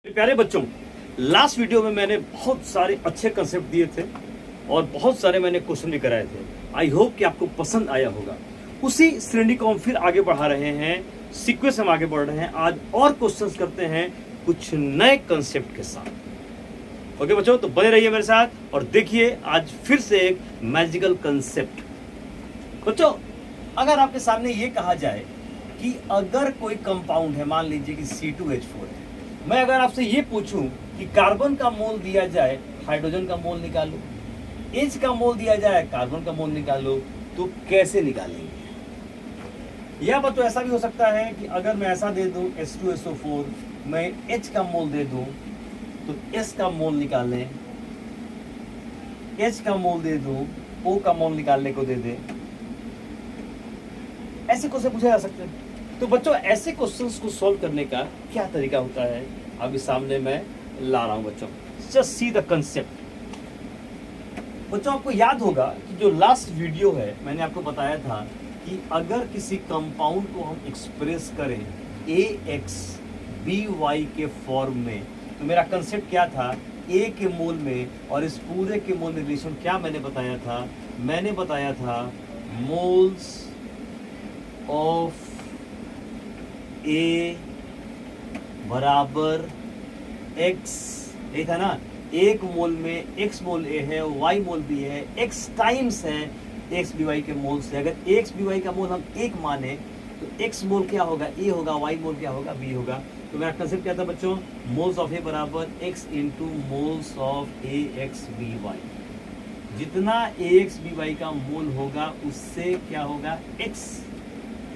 प्यारे बच्चों, last video में मैंने बहुत सारे अच्छे कंसेप्ट दिए थे और बहुत सारे मैंने क्वेश्चन भी कराए थे। आई होप कि आपको पसंद आया होगा। उसी श्रेणी को हम फिर आगे बढ़ा रहे हैं, सीक्वेंस हम आगे बढ़ रहे हैं। आज और क्वेश्चंस करते हैं कुछ नए कंसेप्ट के साथ। ओके बच्चों, तो बने रहिए मेरे साथ और देखिए आज फिर से एक मैजिकल कंसेप्ट। बच्चों, अगर आपके सामने ये कहा जाए कि अगर कोई कंपाउंड है, मान लीजिए कि C2H4 है, मैं अगर आपसे ये पूछूं कि कार्बन का मोल दिया जाए, हाइड्रोजन का मोल निकालो, H का मोल दिया जाए, कार्बन का मोल निकालो, तो कैसे निकालेंगे? या बच्चों ऐसा भी हो सकता है कि अगर मैं ऐसा दे दूं H2SO4, मैं H का मोल दे दूं तो S का मोल निकालें, H का मोल दे दूं, O का मोल निकालने को दे दे। ऐसे क्वेश्चन पूछे जा सकते हैं। तो बच्चों ऐसे क्वेश्चंस को सॉल्व करने का क्या तरीका होता है, अभी सामने मैं ला रहा हूं बच्चों। Just see the concept. बच्चों आपको याद होगा कि जो लास्ट वीडियो है मैंने आपको बताया था कि अगर किसी कंपाउंड को हम एक्सप्रेस करें AXBY के फॉर्म में, तो मेरा कंसेप्ट क्या था, A के मोल में और इस पूरे के मोल में रिलेशन क्या मैंने बताया था? मैंने बताया था मोल्स ऑफ A बराबर X, यही था ना। एक मोल में X मोल A है, Y मोल B है, X टाइम्स है XBY के मोल से। अगर XBY का मोल हम 1 माने तो X मोल क्या होगा, A होगा, Y मोल क्या होगा, B होगा। तो मेरा कंसेप्ट क्या था बच्चों, मोल्स ऑफ A बराबर X into moles of AXBY। जितना AXBY का मोल होगा उससे क्या होगा, X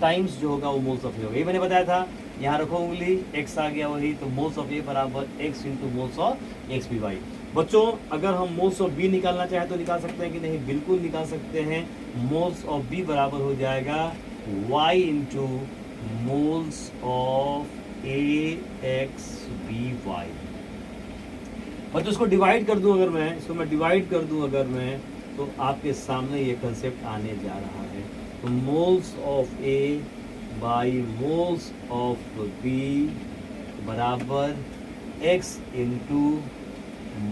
टाइम्स जो होगा वो मोल्स ऑफ ए होगा। ये मैंने बताया था। यहाँ रखो उंगली, x आ गया वही, तो मोल्स ऑफ ए बराबर x into moles of XBY। बच्चों अगर हम मोल्स ऑफ बी निकालना चाहें तो निकाल सकते हैं कि नहीं, बिल्कुल निकाल सकते हैं। मोल्स ऑफ बी बराबर हो जाएगा y into moles of AXBY। बच्चों इसको डिवाइड कर दूं, अगर मैं इसको डिवाइड कर दूं अगर मैं, तो आपके सामने ये कंसेप्ट आने जा रहा है। तो moles of A by moles of B बराबर X into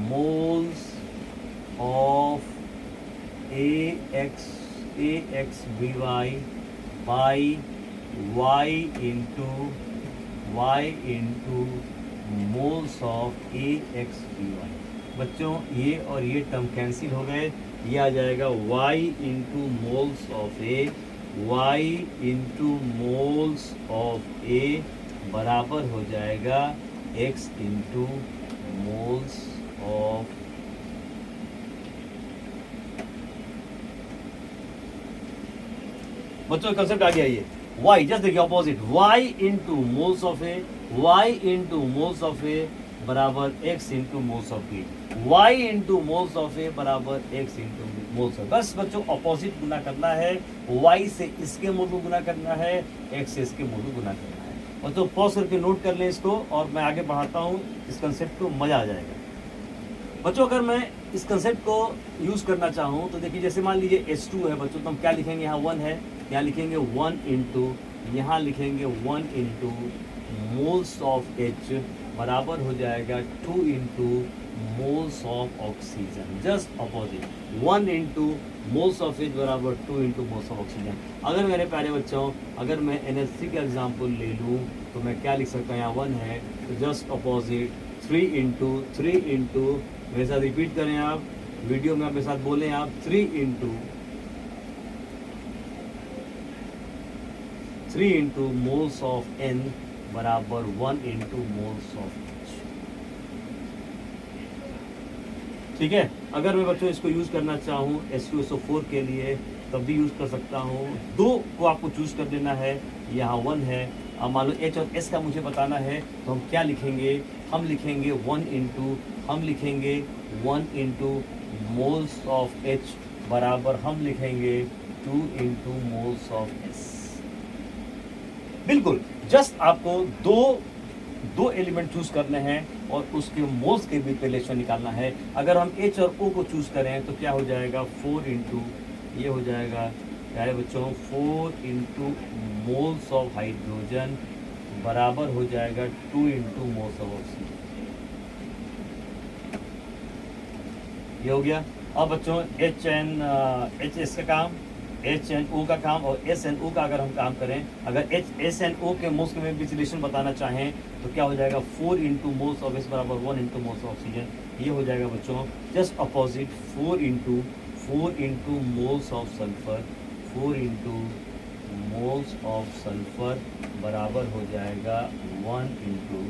moles of AXBY by Y into moles of AXBY। बच्चों ये और ये टर्म कैंसिल हो गए, ये आ जाएगा y into moles of A, y into moles of A बराबर हो जाएगा x इंटू मोल्स ऑफ। बच्चों कंसेप्ट आ गया ये। y जस्ट देखिए opposite, y into moles of A, y into moles of A बराबर x into moles of B, y into moles of A बराबर x into moles of. बस बच्चों opposite गुना करना है, y से इसके मोल को गुना करना है, x से इसके मोल को गुना करना है। बच्चों पॉज करके नोट कर लें इसको और मैं आगे बढ़ाता हूँ इस कंसेप्ट को, मजा आ जाएगा। बच्चों अगर मैं इस कंसेप्ट को यूज करना चाहूँ तो देखिए, जैसे मान लीजिए H2 है बच्चों, तो हम क्या लिखेंगे, यहाँ 1 है, यहाँ लिखेंगे 1 इंटू, यहाँ लिखेंगे 1 इंटू मोल्स ऑफ H बराबर हो जाएगा 2 into moles of oxygen. Just opposite, 1 into moles of H बराबर 2 इंटू मोल्स ऑफ ऑक्सीजन। अगर मेरे प्यारे बच्चों अगर मैं NH3 का एग्जाम्पल ले लूँ तो मैं क्या लिख सकता हूँ, यहाँ 1 है तो जस्ट अपोजिट 3 इंटू मेरे साथ रिपीट करें आप, वीडियो में अपने साथ बोलें आप, 3 इंटू मोल्स ऑफ N बराबर 1 इंटू मोल्स ऑफ H। ठीक है। अगर मैं बच्चों इसको यूज करना चाहूँ H2SO4 के लिए तब भी यूज कर सकता हूँ। 2 को आपको चूज कर देना है, यहाँ 1 है। अब मान लो H और S का मुझे बताना है तो हम क्या लिखेंगे, हम लिखेंगे 1 इंटू मोल्स ऑफ H बराबर हम लिखेंगे 2 इंटू मोल्स ऑफ S। बिल्कुल, जस्ट आपको दो एलिमेंट चूज करने हैं और उसके मोल्स के बीच रिलेशन निकालना है। अगर हम H और O को चूज करें तो क्या हो जाएगा, 4 इंटू, ये हो जाएगा प्यारे बच्चों 4 इंटू मोल्स ऑफ हाइड्रोजन बराबर हो जाएगा 2 इंटू मोल्स ऑफ ऑक्सीजन। ये हो गया। अब बच्चों एच का काम, HNO का काम और SNO का अगर हम काम करें, अगर SNO के मोल्स के बीच रिलेशन बताना चाहें तो क्या हो जाएगा, 4 इंटू मोल्स ऑफ एस बराबर 1 इंटू मोल्स ऑफ ऑक्सीजन। ये हो जाएगा बच्चों just opposite, 4 into moles of sulphur, 4 into moles of sulphur बराबर हो जाएगा 1 इंटू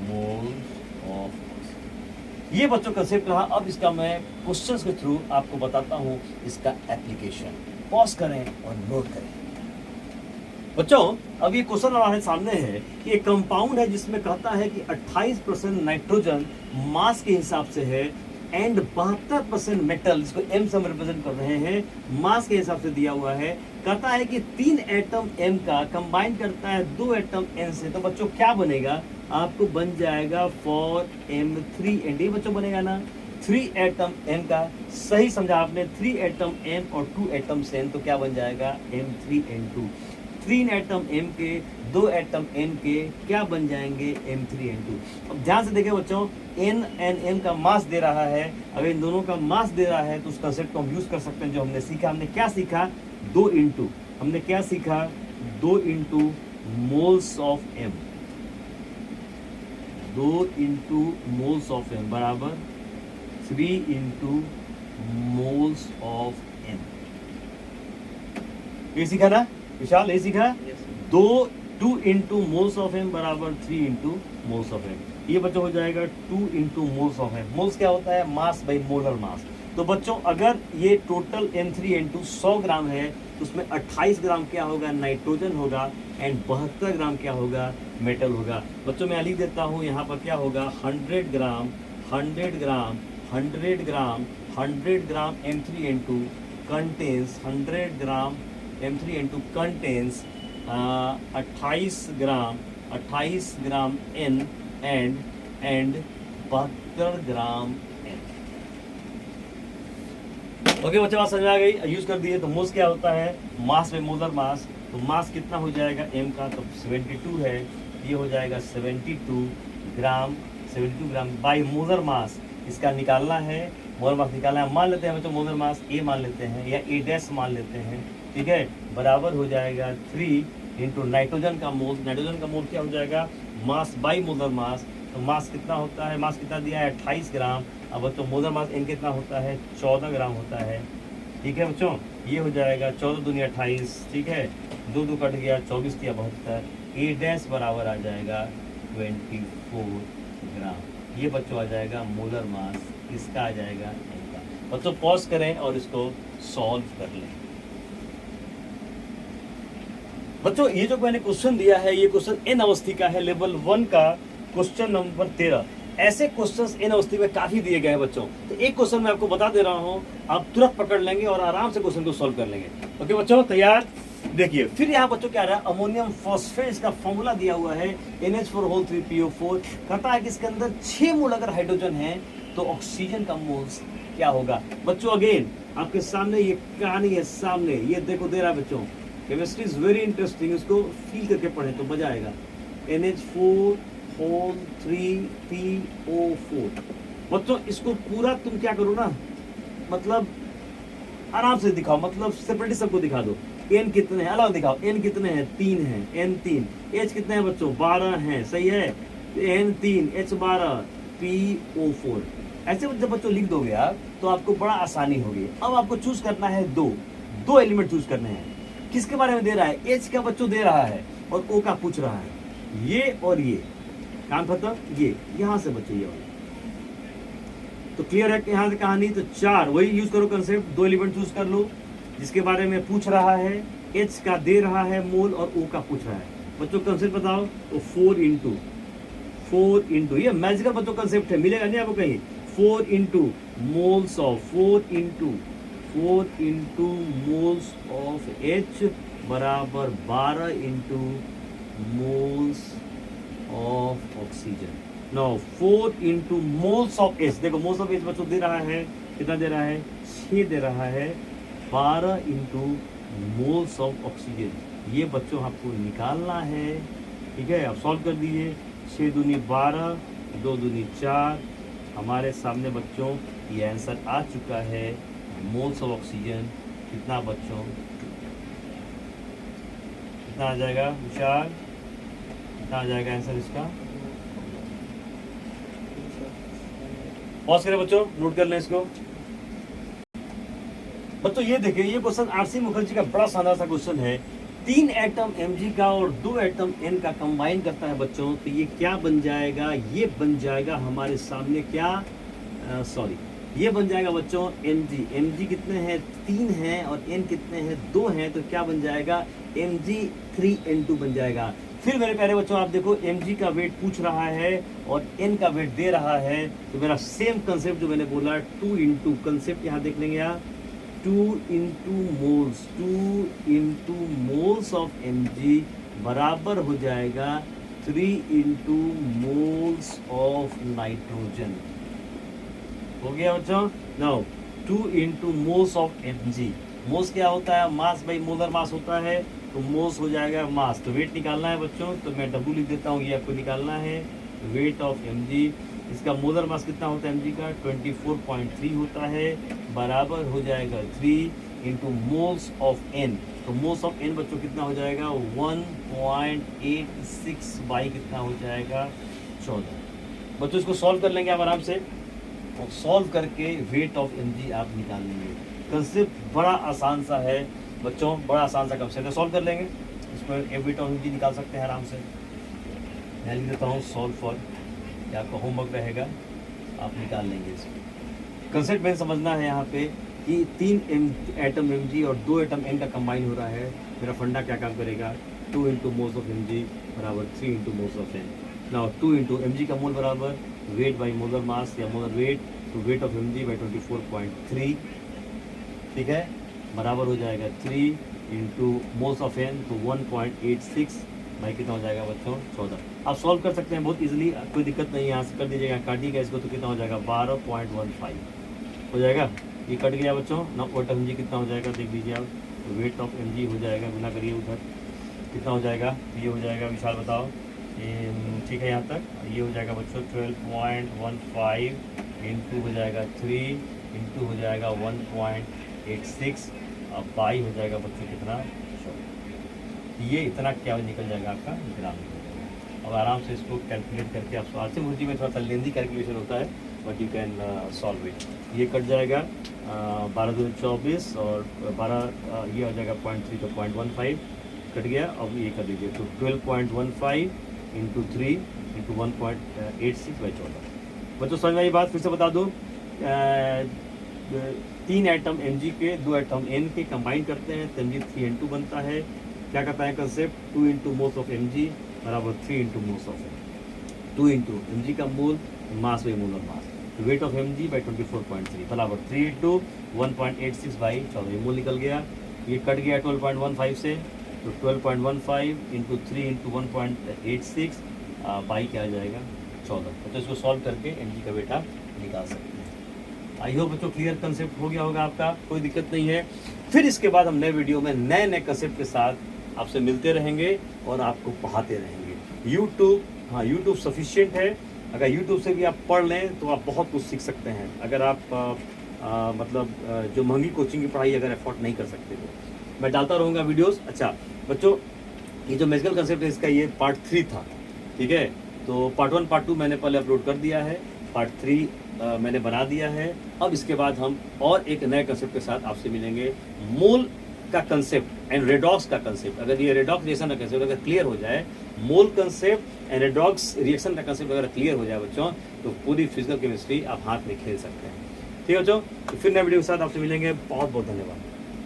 मोल्स ऑफ। ये बच्चों कंसेप्ट रहा। अब इसका मैं क्वेश्चंस के थ्रू आपको बताता हूं इसका एप्लीकेशन। पॉज करें और नोट करें बच्चों। अब ये क्वेश्चन हमारे सामने है कि एक कंपाउंड है जिसमें कहता है कि 28% नाइट्रोजन मास के हिसाब से है एंड 72% मेटल, जिसको M से हम रिप्रेजेंट कर रहे हैं, मास के हिसाब से दिया हुआ है। कहता है कि 3 एटम M का कंबाइन करता है 2 एटम N से, तो बच्चों क्या बनेगा, आपको बन जाएगा फॉर M3N। ये बच्चों बनेगा ना 3 एटम M का, सही समझा आपने, 3 एटम M और 2 एटम N, तो क्या बन जाएगा M3N2। 3 एटम M के 2 एटम N के क्या बन जाएंगे M3N2। अब ध्यान से देखें बच्चों, N and M का मास दे रहा है, अगर इन दोनों का मास दे रहा है तो उस कंसेप्ट को हम यूज कर सकते हैं जो हमने सीखा। हमने क्या सीखा, 2 इंटू, हमने क्या सीखा, 2 into moles of M, 2 into moles of M बराबर 3 इंटू मोल्स ऑफ M। ये सीखा ना विशाल, ये सीखा। 2 इंटू मोल्स ऑफ M बराबर 3 इंटू मोल्स ऑफ M। ये बच्चों हो जाएगा 2 into moles of M। Moles क्या होता है, मास बाई मोलर मास। तो बच्चों अगर ये टोटल M3N2 100 ग्राम है तो उसमें 28 ग्राम क्या होगा, नाइट्रोजन होगा एंड 72 ग्राम क्या होगा, मेटल होगा। बच्चों मैं लिख देता हूँ, यहाँ पर क्या होगा, 100 ग्राम 100 ग्राम 100 ग्राम 100 ग्राम M3N2 contains 100 gram M3N2 contains 28 gram N and 72 gram N। Okay बच्चे, बात समझ में आ गई, यूज कर दिए। तो मोल्स क्या होता है, मास में मोलर मास। तो मास कितना हो जाएगा M का, तो 72 है, ये हो जाएगा 72 ग्राम बाई मोलर मास। इसका निकालना है, मोलर मास निकालना है। मान लेते हैं बच्चों मोलर मास A मान लेते हैं या A' मान लेते हैं, ठीक है, बराबर हो जाएगा 3 इंटू नाइट्रोजन का मोल। नाइट्रोजन का मोल क्या हो जाएगा, मास बाई मोलर मास। तो मास कितना होता है, मास कितना दिया है 28 ग्राम। अब बच्चों मोलर मास N कितना होता है, 14 ग्राम होता है, ठीक है बच्चों। ये हो जाएगा 14 दूनी 28, ठीक है, 2 2 कट गया, 24 दिया 72, A' बराबर आ जाएगा 24 ग्राम। ये बच्चों आ जाएगा मोलर मास, इसका आ जाएगा N का। बच्चों पॉज करें और इसको सॉल्व कर लें। बच्चों ये जो मैंने क्वेश्चन दिया है, ये क्वेश्चन N अवस्थी का है, लेवल 1 का क्वेश्चन नंबर 13। ऐसे क्वेश्चंस N अवस्थी में काफी दिए गए हैं बच्चों। तो एक क्वेश्चन मैं आपको बता दे रहा हूं, आप तुरंत पकड़ लेंगे और आराम से क्वेश्चन को सॉल्व कर लेंगे। ओके बच्चों, तैयार। देखिए फिर यहाँ बच्चों क्या रहा है, अमोनियम फॉस्फेट, इसका फॉर्मूला दिया हुआ है NH4 कहता है कि इसके अंदर 6 मोल अगर हाइड्रोजन है तो ऑक्सीजन का मोल्स क्या होगा। बच्चों अगेन आपके सामने ये कहानी है, सामने ये देखो दे रहा है बच्चों। केमिस्ट्री इज वेरी इंटरेस्टिंग, इसको फील करके पढ़े तो मजा आएगा। NH4 बच्चों इसको पूरा तुम क्या करो ना, मतलब आराम से दिखाओ, मतलब सेपरेटली सबको दिखा दो। N कितने हैं अलग दिखाओ, N कितने हैं, 3 हैं, N3। H कितने हैं बच्चों, 12 हैं, सही है, N3 H12 PO4। ऐसे जब बच्चों लिख दोगे आप तो आपको बड़ा आसानी होगी। अब आपको चूज करना है दो एलिमेंट चूज करने हैं। किसके बारे में दे रहा है, H का बच्चों दे रहा है और O का पूछ रहा है, ये और ये काम खत्म। ये यहां से बच्चों ये वाला तो क्लियर है यहां से कहानी। तो 4 वही यूज करो कंसेप्ट, 2 एलिमेंट चूज कर लो जिसके बारे में पूछ रहा है, H का दे रहा है मोल और O का पूछ रहा है। बच्चों कंसेप्ट बताओ, तो 4 इंटू ये मैजिकल बच्चों कंसेप्ट है, मिलेगा नहीं आपको कहीं। 4 into moles of 4 into moles of H बराबर 12 into moles of oxygen. No 4 into moles of H, देखो मोल्स ऑफ H बच्चों दे रहा है, कितना दे रहा है, 6 दे रहा है, 12 इंटू मोल्स ऑफ ऑक्सीजन। ये बच्चों आपको निकालना है, ठीक है। आप सॉल्व कर दीजिए, 6 दूनी 12, 2 दूनी 4, हमारे सामने बच्चों ये आंसर आ चुका है। मोल्स ऑफ ऑक्सीजन कितना बच्चों, कितना आ जाएगा विशाल, कितना आ जाएगा आंसर इसका? पॉज करें बच्चों, नोट कर लें इसको। बच्चों ये देखिए, ये क्वेश्चन आरसी मुखर्जी का बड़ा शानदार सा क्वेश्चन है। 3 एटम Mg का और 2 एटम N का कंबाइन करता है बच्चों, तो ये क्या बन जाएगा? ये बन जाएगा हमारे सामने क्या, ये बन जाएगा बच्चों Mg कितने हैं? 3 हैं और N कितने हैं? 2 हैं, तो क्या बन जाएगा? Mg3N2 बन जाएगा। फिर मेरे प्यारे बच्चों आप देखो, Mg का वेट पूछ रहा है और N का वेट दे रहा है, तो मेरा सेम कंसेप्ट जो मैंने बोला 2 इंटू, कंसेप्ट यहाँ देख लेंगे आप, 2 इंटू मोल्स ऑफ Mg बराबर हो जाएगा 3 इंटू मोल्स ऑफ नाइट्रोजन। हो गया बच्चों? Now 2 into moles of Mg, moles क्या होता है? मास बाई मोलर मास होता है, तो मोल्स हो जाएगा मास। तो वेट निकालना है बच्चों, तो मैं W लिख देता हूँ, ये आपको निकालना है वेट ऑफ Mg। इसका मोलर मास कितना होता है Mg का? 24.3 होता है, बराबर हो जाएगा 3 इंटू मोल्स ऑफ N। तो मोल्स ऑफ N बच्चों कितना हो जाएगा? 1.86 बाई कितना हो जाएगा? 14। बच्चों इसको सॉल्व कर लेंगे आप आराम से, और सॉल्व करके वेट ऑफ Mg आप निकाल लेंगे। कंसेप्ट बड़ा आसान सा है बच्चों, बड़ा आसान सा कंसेप्ट है, सॉल्व कर लेंगे इसको। वेट ऑफ Mg निकाल सकते हैं आराम से। मैं लिख देता हूँ सॉल्व फॉर, क्या आपका होमवर्क रहेगा, आप निकाल लेंगे इसको। कंसेप्ट में समझना है यहाँ पे कि 3 एटम Mg और 2 एटम N का कंबाइन हो रहा है। मेरा फंडा क्या काम करेगा? 2 इंटू मोल्स ऑफ Mg बराबर 3 into moles of N। Now 2 into Mg का मोल बराबर वेट बाई मोलर मास या मोलर वेट, तो वेट ऑफ Mg बाई 24.3, ठीक है, बराबर हो जाएगा 3 इंटू मोल्स ऑफ N, तो 1.86 भाई कितना हो जाएगा बच्चों? 14। आप सॉल्व कर सकते हैं बहुत इजीली, कोई दिक्कत नहीं है, यहाँ से कर दीजिएगा, काटिएगा इसको, तो कितना हो जाएगा? 12.15 हो जाएगा। ये कट गया बच्चों। ना वेट ऑफ Mg कितना हो जाएगा देख लीजिए आप, तो वेट ऑफ Mg हो जाएगा, बिना करिए उधर, कितना हो जाएगा? ये हो जाएगा, विशाल बताओ, ये ठीक है यहाँ तक, ये हो जाएगा बच्चों 12.15 इंटू हो जाएगा 3 इंटू हो जाएगा 1.86, अब बाई हो जाएगा बच्चों कितना? 14। ये इतना क्या निकल जाएगा आपका? ग्राम निकल जाएगा। अब आराम से इसको कैलकुलेट करके आप आरसी मुखर्जी में थोड़ा सा लेंदी कैलकुलेशन होता है, but you can solve it. ये कट जाएगा 12×2 = 24 और 12 ये हो जाएगा 0.3, तो 0.15 कट गया। अब ये कर दीजिए, तो 12.15 इंटू 3 इंटू 1.86 बाई 14। बच्चों समझ में आई बात? फिर से बता दो, 3 एटम Mg के 2 एटम N के कंबाइन करते हैं, तो Mg3N2 बनता है। क्या करता है concept? 2 into moles of Mg बराबर 3 into moles of N। 2 into Mg का मोल, मास बाई मोलर मास, तो वेट ऑफ Mg बाई 24.3 बराबर 3 इंटू 1.86 बाई 14। ये मोल निकल गया, ये कट गया 12.15 से, तो 12.15 इंटू 3 इंटू 1.86 बाई क्या आ जाएगा? 14। तो इसको सॉल्व करके Mg का वेट आप निकाल सकते हैं। आई होप बच्चों क्लियर कंसेप्ट हो गया होगा आपका, कोई दिक्कत नहीं है। फिर इसके बाद हम नए वीडियो में नए नए कंसेप्ट के साथ आपसे मिलते रहेंगे और आपको पढ़ाते रहेंगे। यूट्यूब, हाँ यूट्यूब सफिशिएंट है, अगर यूट्यूब से भी आप पढ़ लें तो आप बहुत कुछ सीख सकते हैं। अगर आप जो महंगी कोचिंग की पढ़ाई अगर एफोर्ड नहीं कर सकते तो मैं डालता रहूँगा वीडियोस। अच्छा बच्चों, ये जो मैजिकल कंसेप्ट है इसका ये पार्ट 3 था, ठीक है, तो पार्ट 1 पार्ट 2 मैंने पहले अपलोड कर दिया है, पार्ट 3 मैंने बना दिया है। अब इसके बाद हम और एक नए कंसेप्ट के साथ आपसे मिलेंगे। मोल का कंसेप्ट एंड रेडॉक्स का कंसेप्ट, अगर ये रेडॉक्स रिएक्शन का कंसेप्ट अगर क्लियर हो जाए, मोल कंसेप्ट एंड रेडॉक्स रिएक्शन का कंसेप्ट अगर क्लियर हो जाए बच्चों, तो पूरी फिजिकल केमिस्ट्री आप हाथ में खेल सकते हैं। ठीक है बच्चों, तो फिर नए वीडियो के साथ आपसे मिलेंगे। बहुत बहुत धन्यवाद।